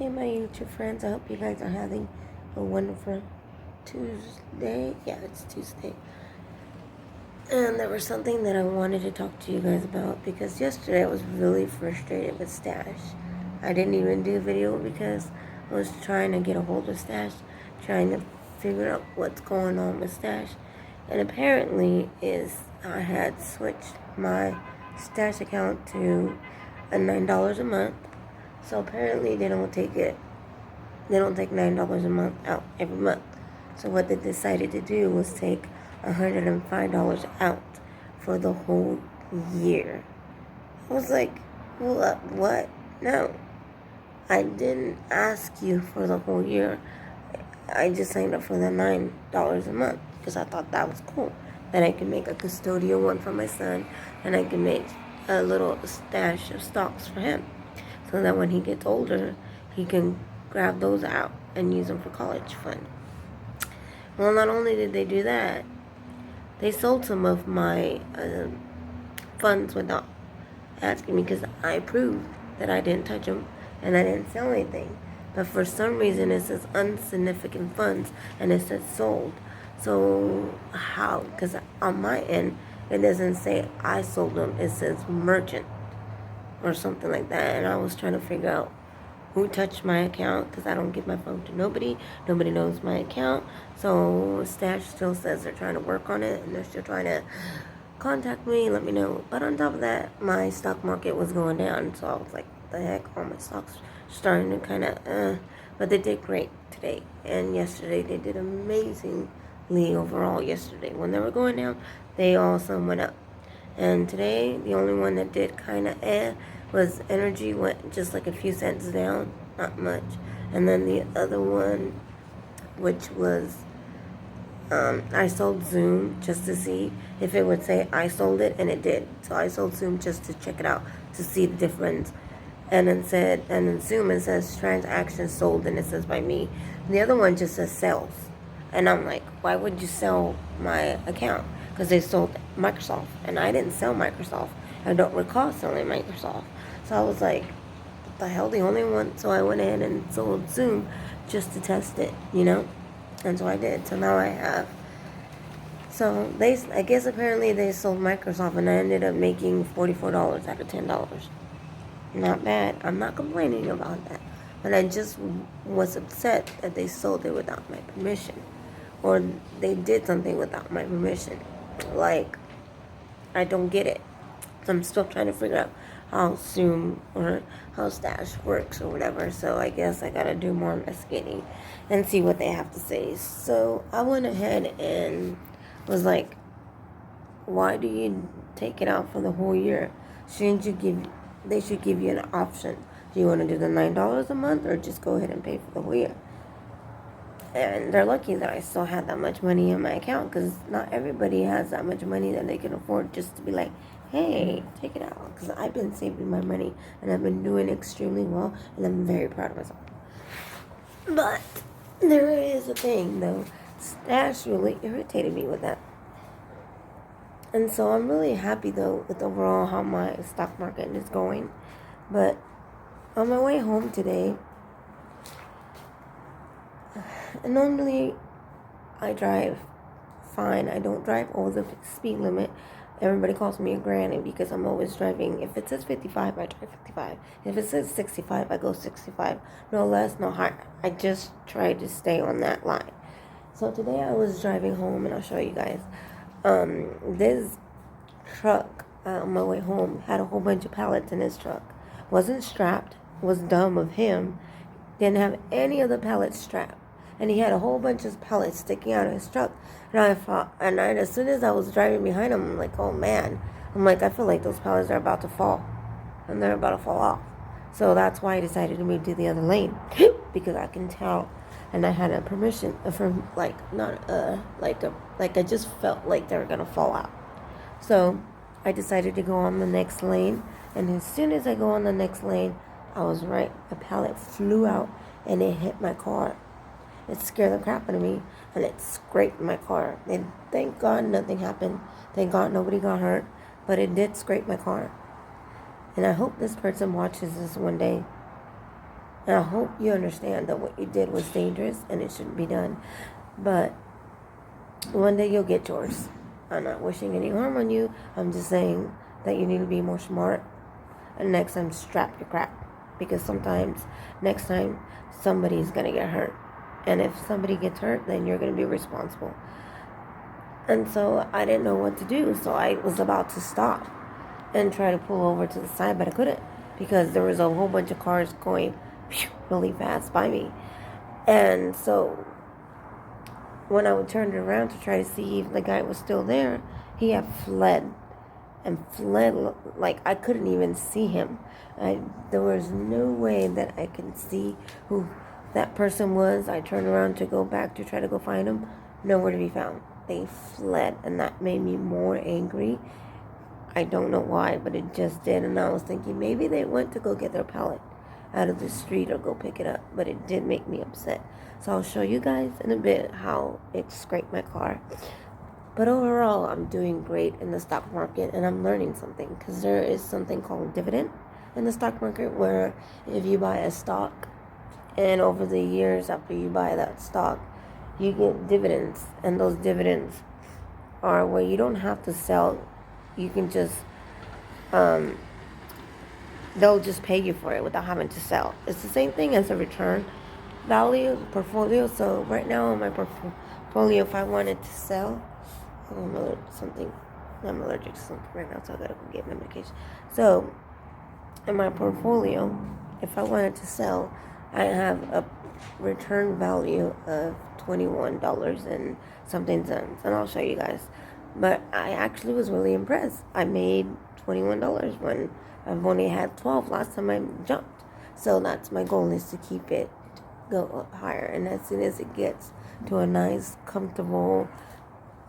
Hey, my YouTube friends, I hope you guys are having a wonderful Tuesday. Yeah, it's Tuesday. And there was something that I wanted to talk to you guys about because yesterday I was really frustrated with Stash. I didn't even do a video because I was trying to get a hold of Stash, trying to figure out what's going on with Stash. And apparently I had switched my Stash account to a $9 a month. So apparently they don't take $9 a month out every month. So what they decided to do was take $105 out for the whole year. I was like, well, what? No, I didn't ask you for the whole year. I just signed up for the $9 a month because I thought that was cool. That I could make a custodial one for my son, and I could make a little stash of stocks for him, so that when he gets older, he can grab those out and use them for college fund. Well, not only did they do that, they sold some of my funds without asking me because I proved that I didn't touch them and I didn't sell anything. But for some reason, it says insignificant funds and it says sold. So how? Because on my end, it doesn't say I sold them. It says merchant or something like that. And I was trying to figure out who touched my account because I don't give my phone to nobody. Nobody knows my account. So Stash still says they're trying to work on it and they're still trying to contact me, let me know. But on top of that, my stock market was going down. So I was like, what the heck? All my stocks starting to kind of, but they did great today. And yesterday they did amazingly overall yesterday. When they were going down, they all some went up. And today, the only one that did kind of was energy, went just like a few cents down, not much. And then the other one, which was, I sold Zoom just to see if it would say I sold it, and it did. So I sold Zoom just to check it out, to see the difference. And then Zoom, it says transactions sold, and it says by me. And the other one just says sales. And I'm like, why would you sell my account? Because they sold Microsoft, and I didn't sell Microsoft. I don't recall selling Microsoft. So I was like, what the hell? The only one. So I went in and sold Zoom just to test it, And so I did. So now I have. So I guess apparently they sold Microsoft, and I ended up making $44 out of $10. Not bad. I'm not complaining about that. But I just was upset that they sold it without my permission. Or they did something without my permission. Like, I don't get it. So I'm still trying to figure out how Zoom or how Stash works or whatever. So I guess I gotta do more investigating and see what they have to say. So I went ahead and was like, why do you take it out for the whole year? They should give you an option. Do you want to do the $9 a month or just go ahead and pay for the whole year? And they're lucky that I still had that much money in my account, because not everybody has that much money that they can afford just to be like, hey, take it out. Because I've been saving my money and I've been doing extremely well, and I'm very proud of myself. But there is a thing though. Stash really irritated me with that. And so I'm really happy though with overall how my stock market is going. But on my way home today, normally I drive fine. I don't drive over the speed limit. Everybody calls me a granny because I'm always driving. If it says 55, I drive 55. If it says 65, I go 65. No less, no higher. I just try to stay on that line. So today I was driving home, and I'll show you guys. This truck on my way home had a whole bunch of pallets in his truck. Wasn't strapped. Was dumb of him. Didn't have any of the pallets strapped. And he had a whole bunch of pallets sticking out of his truck. And as soon as I was driving behind him, I'm like, oh man. I'm like, I feel like those pallets are about to fall. And they're about to fall off. So that's why I decided to move to the other lane. Because I can tell. And I had a permission from, I just felt like they were going to fall out. So I decided to go on the next lane. And as soon as I go on the next lane, I was right. A pallet flew out and it hit my car. It scared the crap out of me, and it scraped my car. And thank God nothing happened. Thank God nobody got hurt, but it did scrape my car. And I hope this person watches this one day. And I hope you understand that what you did was dangerous and it shouldn't be done. But one day you'll get yours. I'm not wishing any harm on you. I'm just saying that you need to be more smart. And next time, strap your crap. Because sometimes, next time, somebody's going to get hurt. And if somebody gets hurt, then you're going to be responsible. And so I didn't know what to do. So I was about to stop and try to pull over to the side, but I couldn't. Because there was a whole bunch of cars going really fast by me. And so when I would turn it around to try to see if the guy was still there, he had fled. And fled like I couldn't even see him. There was no way that I could see who that person was. I turned around to go back to try to go find him. Nowhere to be found. They fled, and that made me more angry. I don't know why, but it just did. And I was thinking maybe they went to go get their pallet out of the street or go pick it up. But it did make me upset. So I'll show you guys in a bit how it scraped my car. But overall, I'm doing great in the stock market, and I'm learning something, because there is something called dividend in the stock market, where if you buy a stock and over the years after you buy that stock, you get dividends, and those dividends are where you don't have to sell. You can just they'll just pay you for it without having to sell. It's the same thing as a return value portfolio. So right now on my portfolio, if I wanted to sell, I'm allergic to something right now, so I gotta go get my medication. So, in my portfolio, if I wanted to sell, I have a return value of $21 and something cents, and I'll show you guys. But I actually was really impressed. I made $21 when I've only had 12 last time I jumped. So that's my goal, is to keep it go up higher, and as soon as it gets to a nice, comfortable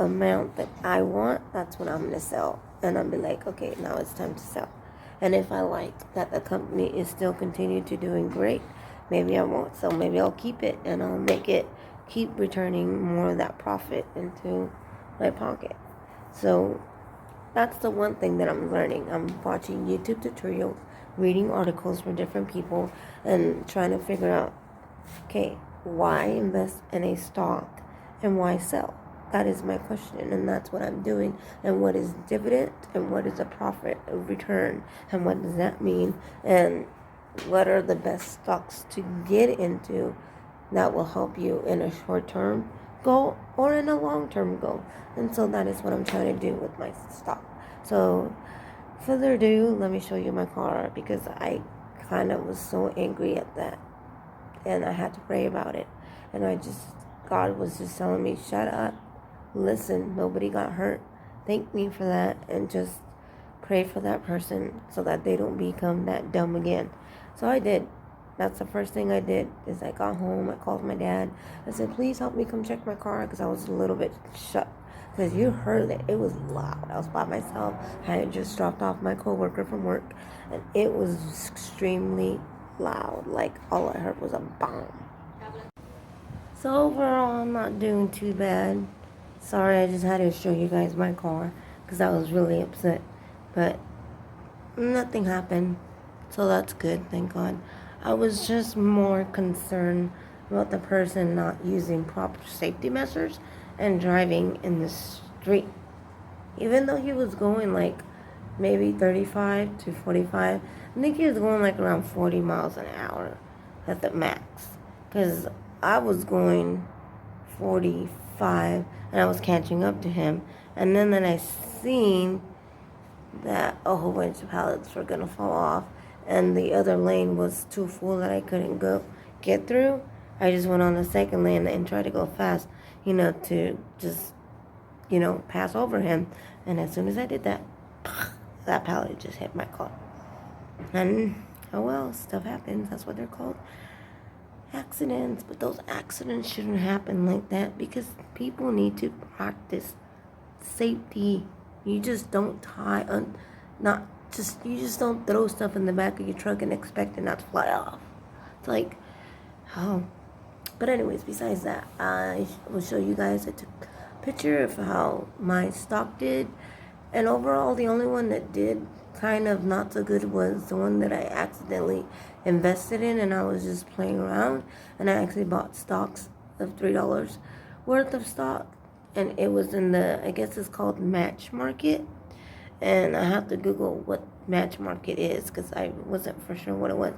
amount that I want, that's when I'm gonna sell. And I'll be like, okay, now it's time to sell. And if I like that the company is still continuing to doing great, maybe I won't sell. Maybe I'll keep it, and I'll make it keep returning more of that profit into my pocket. So that's the one thing that I'm learning. I'm watching YouTube tutorials, reading articles from different people, and trying to figure out, okay, why invest in a stock and why sell? That is my question, and that's what I'm doing. And what is dividend, and what is a profit, a return, and what does that mean, and what are the best stocks to get into that will help you in a short-term goal or in a long-term goal. And so that is what I'm trying to do with my stock. So further ado, let me show you my car, because I kind of was so angry at that, and I had to pray about it. And God was just telling me, shut up, listen, nobody got hurt, thank me for that, and just pray for that person so that they don't become that dumb again. So I did. That's the first thing I did, is I got home, I called my dad, I said, please help me come check my car, because I was a little bit shook, because you heard it was loud. I was by myself. I had just dropped off my coworker from work, and it was extremely loud. Like, all I heard was a bomb. So overall, I'm not doing too bad. Sorry, I just had to show you guys my car, because I was really upset. But nothing happened, so that's good, thank God. I was just more concerned about the person not using proper safety measures and driving in the street. Even though he was going like maybe 35 to 45, I think he was going like around 40 miles an hour at the max. Because I was going 45 and I was catching up to him. And then I seen that a whole bunch of pallets were going to fall off, and the other lane was too full that I couldn't get through. I just went on the second lane and tried to go fast, to just, pass over him. And as soon as I did that, that pallet just hit my car. And, oh well, stuff happens. That's what they're called. Accidents. But those accidents shouldn't happen like that, because people need to practice safety. You just don't you just don't throw stuff in the back of your truck and expect it not to fly off. It's like, oh. But anyways, besides that, I will show you guys. I took a picture of how my stock did. And overall, the only one that did kind of not so good was the one that I accidentally invested in, and I was just playing around, and I actually bought stocks of $3 worth of stock, and it was in the, I guess it's called Match Market, and I have to Google what Match Market is because I wasn't for sure what it was.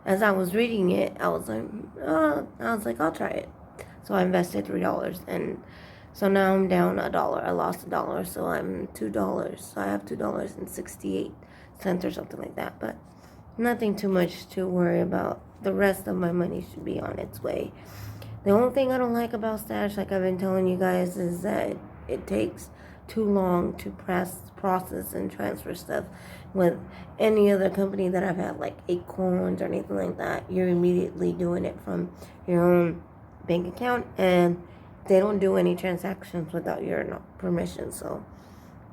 As I was reading it, I was like, I'll try it. So I invested $3, and so now I'm down $1. I lost $1, so I'm $2. So I have $2.68 or something like that. But nothing too much to worry about. The rest of my money should be on its way. The only thing I don't like about Stash, like I've been telling you guys, is that it takes too long to process and transfer stuff. With any other company that I've had, like Acorns or anything like that, you're immediately doing it from your own bank account, and they don't do any transactions without your permission. So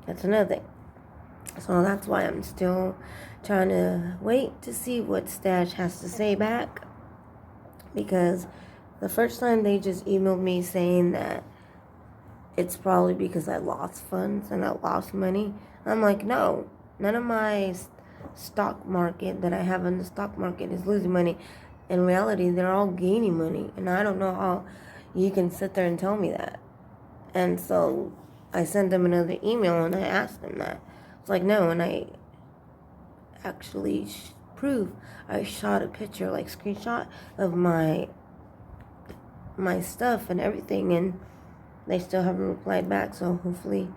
that's another thing. So that's why I'm still trying to wait to see what Stash has to say back, because the first time they just emailed me saying that it's probably because I lost funds and I lost money. I'm like, no, none of my stock market that I have in the stock market is losing money. In reality, they're all gaining money, and I don't know how you can sit there and tell me that. And so I sent them another email and I asked them that. It's like, no, and I actually I shot a picture, like screenshot of my stuff and everything, and they still haven't replied back. So hopefully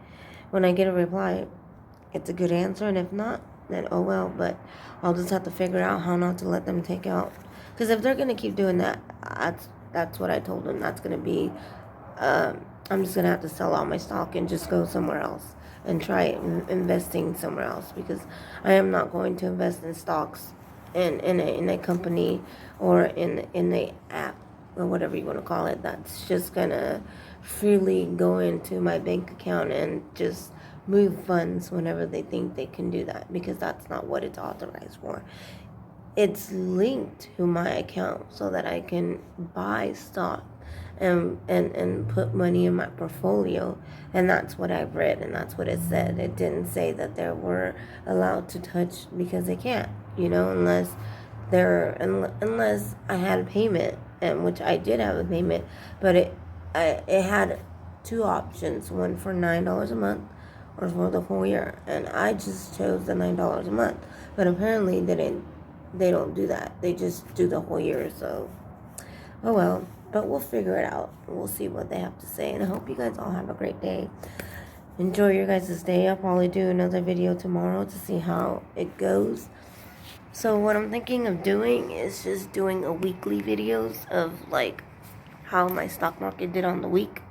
when I get a reply, it's a good answer, and if not, then oh well. But I'll just have to figure out how not to let them take out, because if they're going to keep doing that, that's what I told them. That's going to be, I'm just going to have to sell all my stock and just go somewhere else and try investing somewhere else, because I am not going to invest in stocks in a company or in a app or whatever you want to call it, that's just going to freely go into my bank account and just move funds whenever they think they can do that, because that's not what it's authorized for. It's linked to my account so that I can buy stock and put money in my portfolio, and that's what I've read, and that's what it said. It didn't say that they were allowed to touch, because they can't, unless I had a payment, and which I did have a payment, but it had two options, one for $9 a month or for the whole year, and I just chose the $9 a month. But apparently they don't do that. They just do the whole year. So oh well, but we'll figure it out. We'll see what they have to say, and I hope you guys all have a great day. Enjoy your guys' day. I'll probably do another video tomorrow to see how it goes. So what I'm thinking of doing is just doing a weekly videos of like how my stock market did on the week,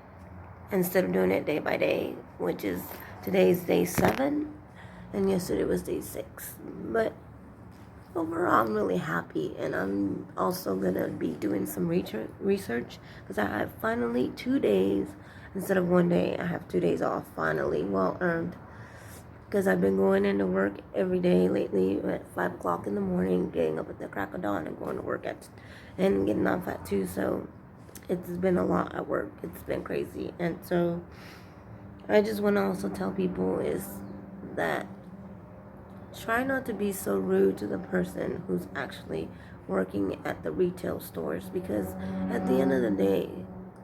instead of doing it day by day, which is today's day 7 and yesterday was day 6. But overall, I'm really happy, and I'm also gonna be doing some research, because I have finally 2 days instead of 1 day. I have 2 days off, finally, well earned, because I've been going into work every day lately at 5 o'clock in the morning, getting up at the crack of dawn and going to work and getting off at 2. So it's been a lot at work. It's been crazy. And so I just want to also tell people is that try not to be so rude to the person who's actually working at the retail stores, because at the end of the day,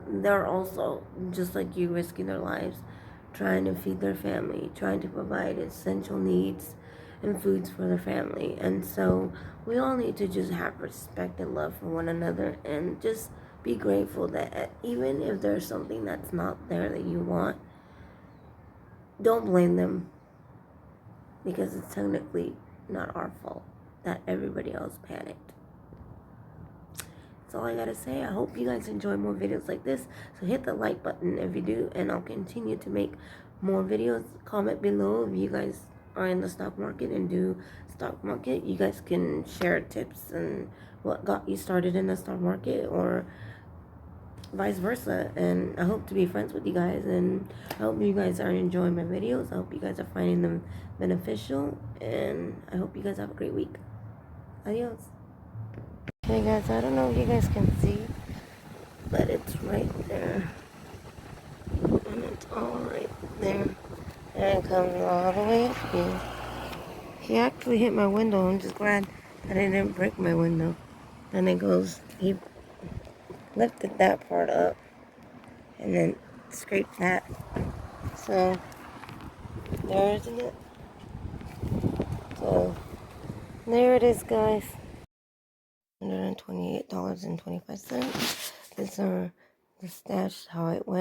they're also just like you, risking their lives, trying to feed their family, trying to provide essential needs and foods for their family. And so we all need to just have respect and love for one another, and just be grateful that even if there's something that's not there that you want, don't blame them, because it's technically not our fault that everybody else panicked. That's all I gotta say. I hope you guys enjoy more videos like this. So hit the like button if you do, and I'll continue to make more videos. Comment below if you guys are in the stock market and do stock market. You guys can share tips and what got you started in the stock market, or vice versa. And I hope to be friends with you guys, and I hope you guys are enjoying my videos. I hope you guys are finding them beneficial, and I hope you guys have a great week. Adios. Okay guys, I don't know if you guys can see, but it's right there, and it's all right there, and it comes all the way up here. He actually hit my window. I'm just glad that it didn't break my window. Then it goes, he lifted that part up and then scraped that. So, there isn't it? So, there it is, guys. $128.25. These are the stash, how it went.